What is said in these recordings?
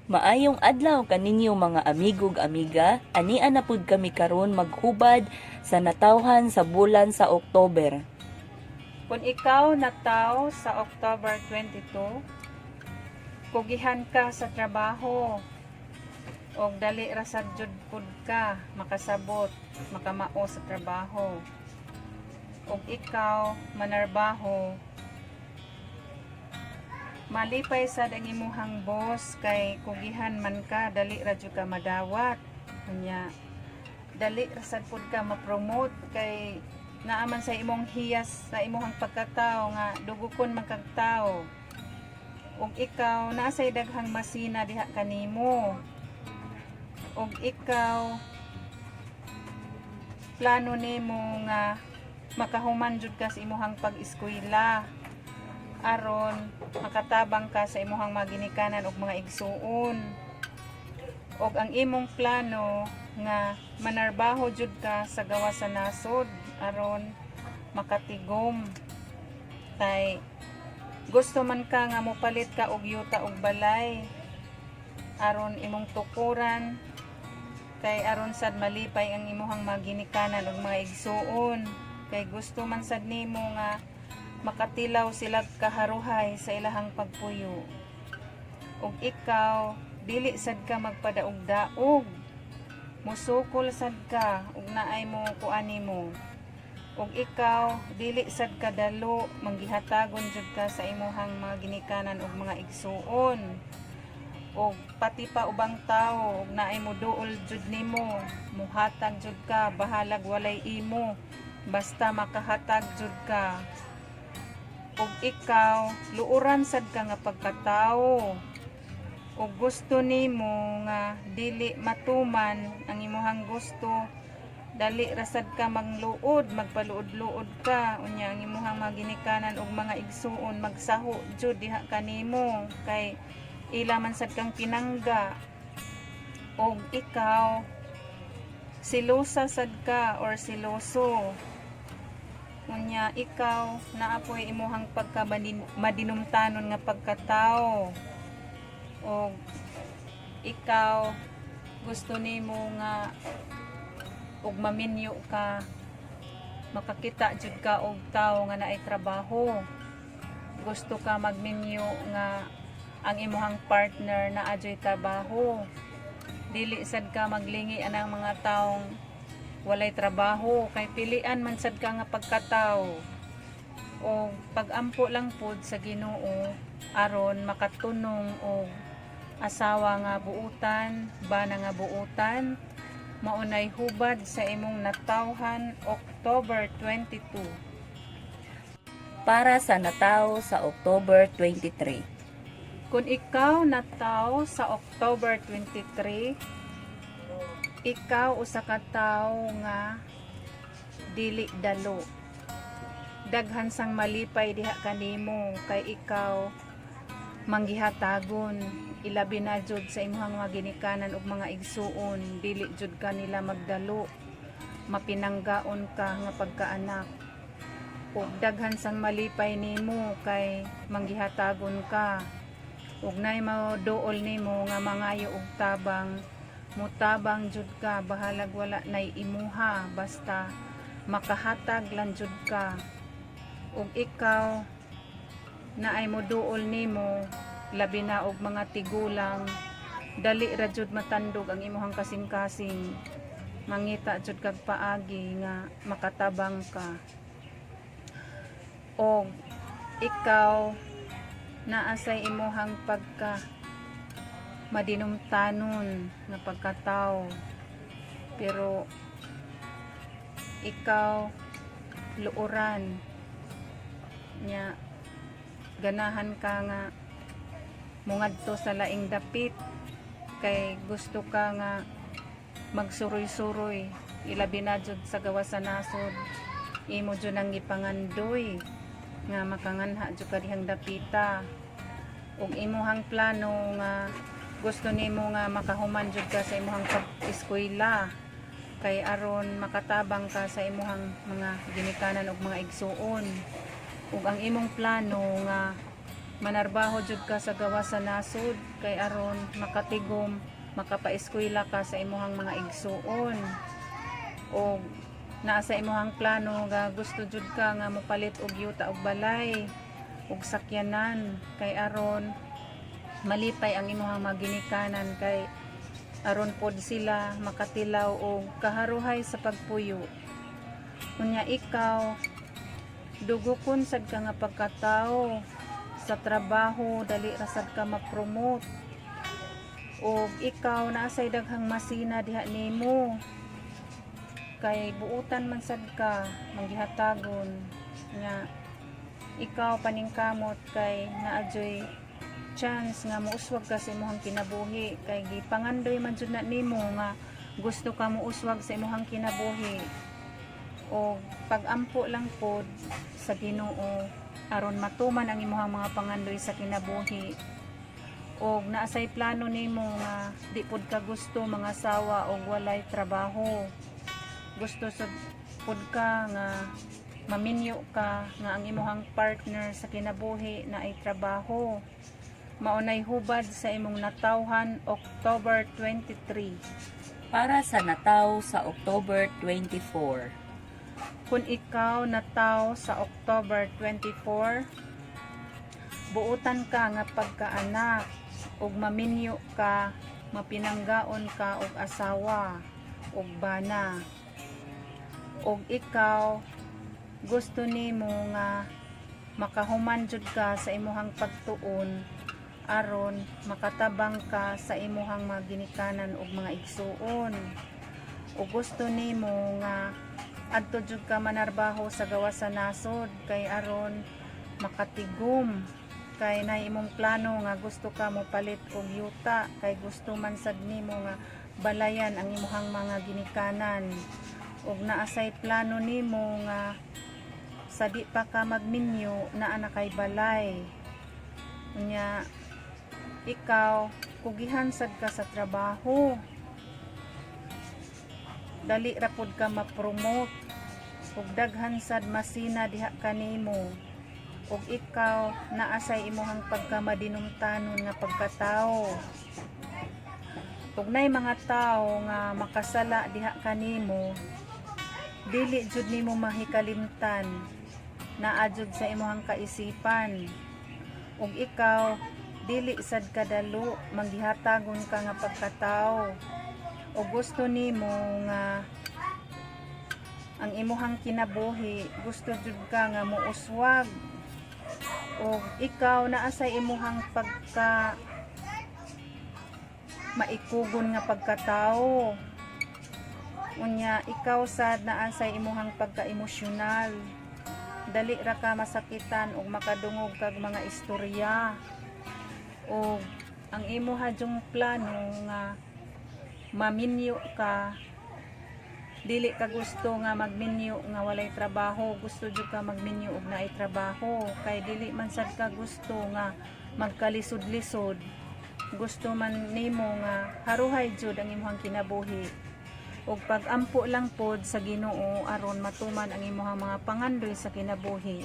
Maayong adlaw kaninyo mga amigog amiga, ania na pud kami karon maghubad sa natawhan sa bulan sa Oktober. Kung ikaw nataw sa October 22, kugihan ka sa trabaho o dali ra sad jud pud ka makasabot, makamao sa trabaho. O ikaw manarbaho, malipay sad ang imuhang boss kay kugihan man ka dali ra jud ka madawat. Kanya dali ra sad pud ka ma-promote kay naaman sa imong hiyas sa imong pagkatao nga dugukon man kag tawo. Ug ikaw naa say daghang masina diha kanimo. Ug ikaw plano nimo nga makahuman jud ka sa imong pag-eskwela aron makatabang ka sa imong mga ginikanan ug mga igsuon. Ug ang imong plano nga manarbaho jud ka sa gawas sa nasod aron makatigom kay gusto man ka nga mopalit ka og yuta og balay aron imong tukuran kay aron sad malipay ang imong mga ginikanan ug mga igsuon kay gusto man sad nimo nga makatilaw sila kaharuhay sa ilahang pagpuyo. Ug ikaw dili sad ka magpadaog-daog, musukol sad ka ug naay mo kuani mo. Ug ikaw dili sad ka dalo, manggihatagon jud ka sa imong mga ginikanan ug mga igsuon. Ug pati pa ubang tawo ug naay mo duol jud nimo, muhatag jud ka bahalag walay imo, basta makahatag jud ka. Ug ikaw luuran sad ka nga pagkatawo. Ug gusto nimo nga dili matuman ang imong gusto, dali rasad ka magluod, magpaluod-luod ka unya ang imong mga ginikanan ug mga igsuon magsaho jud diha kanimo kay ila man sad kang pinangga. Ug ikaw silosa sad ka or siloso unya ikaw naapoy imong madinumtanon nga pagkatao. O ikaw gusto nimo nga og maminyo ka, makakita jud ka og tawo nga naay trabaho. Gusto ka magminyo nga ang imong partner na adyoy trabaho. Dili sad ka maglingi anang mga taong walay trabaho kay pilian man sad ka nga pagkatao. O pagampo lang pud sa Ginoo aron makatunong og asawa nga buutan, bana nga buutan, maunay hubad sa imong natawhan October 22. Para sa nataw sa October 23. Kung ikaw nataw sa October 23, ikaw usa ka tawo nga dili dalo. Daghan sang malipay diha kanimo kay ikaw manggihatagon, ilabi na jud sa imong mga ginikanan ug mga igsuon, dili jud ka nila magdalo, mapinanggaon ka nga pagkaanak. Ug daghan sang malipay nimo kay manggihatagon ka. Ug nay maduol nimo nga mangayo og tabang, mutabang jud ka bahalag wala nay imuha basta makahatag lang jud ka. Ug ikaw naay mo duol nimo labi na og mga tigulang, dali ra jud matandog ang imong kasing-kasing, mangita jud kag paagi nga makatabang ka. Og ikaw naasay imong pagka madinumtanon nga pagkatao, pero ikaw luoran nya ganahan ka nga mungadto sa laing dapit kay gusto ka nga magsuroy-suroy, ilabi na jud sa gawas sa nasod, imo jud nang ipangandoy nga makanganha jud ka dihang dapita. Ug imuhang plano nga gusto nimo nga makahuman jud ka sa imuhang pag-eskwela kay aron makatabang ka sa imuhang mga ginikanan ug mga igsuon. Ug ang imong plano nga manarbaho jud ka sa gawa sa nasod kay aron makatigom makapaeskwela ka sa imuhang mga igsuon. O naa sa imuhang plano nga gusto jud ka nga mopalit og yuta og balay og sakyanan kay aron malipay ang imuhang mga ginikanan kay aron pod sila makatilaw og kaharuhay sa pagpuyo. Unya ikaw dugokon sad ka nga pagkatao sa trabaho, dali ra sad ka ma-promote. Og ikaw naasay daghang masina diha nimo. Kay buutan man sad ka manggihatagon nya ikaw paningkamot kay naadyoy chance nga muuswag ka sa imong kinabuhi kay gipangandoy man jud na nimo nga gusto ka muuswag sa imong kinabuhi. O pag-ampo lang pod sa Ginoo aron matuman ang imong mga pangandoy sa kinabuhi. Og naasay plano nimo nga di pod ka gusto mga sawa og walay trabaho. Gusto sa pod ka nga maminyo ka nga ang imong partner sa kinabuhi na ay trabaho. Maunay hubad sa imong natawhan October 23. Para sa nataw sa October 24. Kung ikaw nataw sa October 24, buutan ka nga pagkaanak ug maminyo ka, mapinanggaon ka og asawa ug bana. Ug ikaw gusto nimo nga makahuman jud ka sa imuhang pagtuon aron makatabang ka sa imuhang mga ginikanan ug mga igsuon. Ug gusto nimo nga adto jud ka manarbaho sa gawa sa nasod kay aron makatigom kay na imong plano nga gusto ka mo palit og yuta kay gusto man sad nimo nga balayan ang imong mga ginikanan. Ug naasay plano nimo nga sa di pa ka magminyo naa na kay balay. Unya ikaw kugihan sad ka sa trabaho. Dali ra pud ka ma-promote ug daghan sad masina diha kanimo. Ug ikaw naasay imong pagkamadinumtanon nga pagkatao. Ug nay mga tao nga makasala diha kanimo, dili jud nimo mahikalimtan naa jud sa imong kaisipan. Ug ikaw dili sad kadalo manggihatagon ka nga pagkatao. O gusto nimo nga ang imuhang kinabuhi gusto jud ka nga muuswag. O ikaw naa sa imuhang pagka maikugon nga pagkatao. Unya ikaw sad naa sa imuhang pagka-emosyonal. Dali ra ka masakitan ug makadungog kag mga istorya. O ang imo hadyong plano nga maminyo ka, dili ka gusto nga magminyo nga walay trabaho, gusto jud ka magminyo ug naay trabaho kay dili man sad ka gusto nga magkalisod-lisod. Gusto man nimo nga haruhay jud ang imong kinabuhi. Ug pag-ampo lang pod sa Ginoo aron matuman ang imong mga pangandoy sa kinabuhi.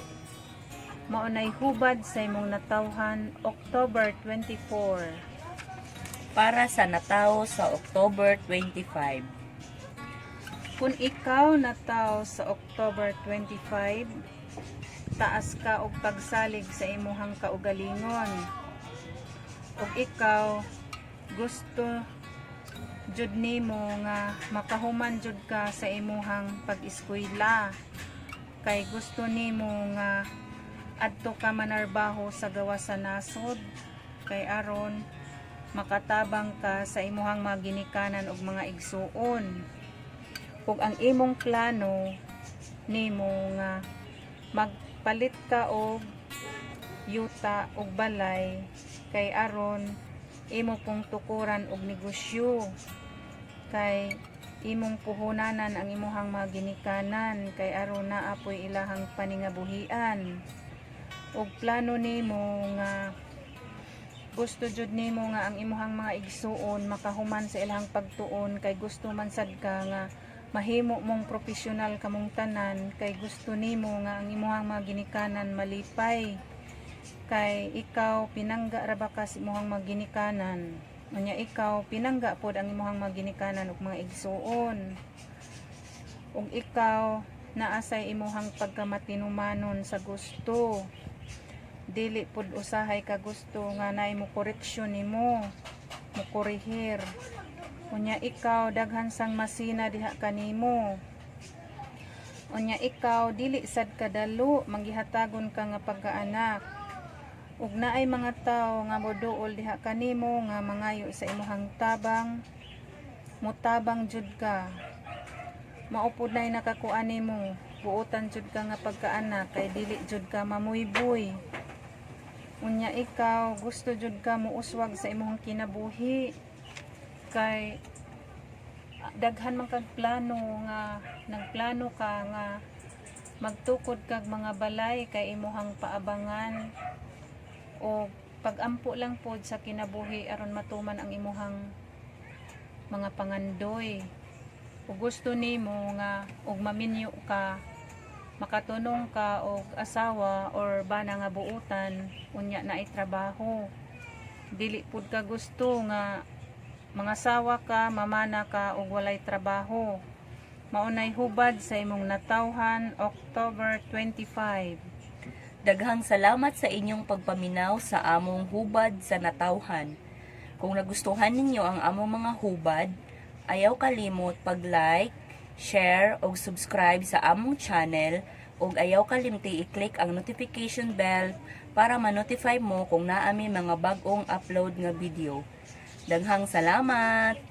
Maunay hubad sa imong natawhan October 24. Para sa nataw sa October 25. Kung ikaw nataw sa October 25, taas ka og pagsalig sa imuhang kaugalingon. Ug ikaw gusto jud nimo nga makahuman jud ka sa imuhang pag-eskwela. Kay gusto nimo nga adto ka manarbaho sa gawa sa nasod kay aron makatabang ka sa imuhang mga ginikanan ug mga igsuon. Ug ang imong plano nimo nga magpalit ka og yuta ug balay kay aron imo pong tukuran og negosyo kay imong puhunanan ang imuhang mga ginikanan kay aron naapoy ilahang paningabuhian. Ug plano nimo nga gusto jud nimo nga ang imuhang mga igsuon makahuman sa ilahang pagtuon kay gusto man sad ka nga mahimo mong profesional kamong tanan kay gusto nimo nga ang imuhang mga ginikanan malipay kay ikaw pinangga ra ba ka sa imong maginikanan. Unya ikaw pinangga pod ang imong maginikanan ug mga igsuon. Ug ikaw naasay imong pagkamatinumanon sa gusto. Dili pod usahay ka gusto nga naay mo koreksyon nimo, mo korehir. Unya ikaw daghan sang masina diha kanimo. Unya ikaw dili sad kadalo manggihatagon ka nga pagkaanak. Ug naay mga tawo nga moduol diha kanimo nga mangayo sa imong tabang, mutabang jud ka. Maupod nay nakakuan nimo, buotan jud ka nga pagkaanak kay dili jud ka mamuyboy. Unya ikaw gusto jud ka muuswag sa imong kinabuhi kay daghan man kag plano nga nagplano ka nga magtukod kag mga balay kay imuhang paabangan o pagampo lang pod sa kinabuhi aron matuman ang imuhang mga pangandoy. O gusto nimo nga og maminyo ka, makatunong ka og asawa or bana nga buutan unya na trabaho. Dili pod ka gusto nga mga asawa ka, mamana ka og walay trabaho. Maunay hubad sa imong natawhan October 25. Daghang salamat sa inyong pagpaminaw sa among hubad sa natawhan. Kung nagustuhan ninyo ang among mga hubad, ayaw kalimot pag-like, share o subscribe sa among channel ug ayaw kalimti i-click ang notification bell para ma-notify mo kung naami mga bag-ong upload nga video. Daghang salamat!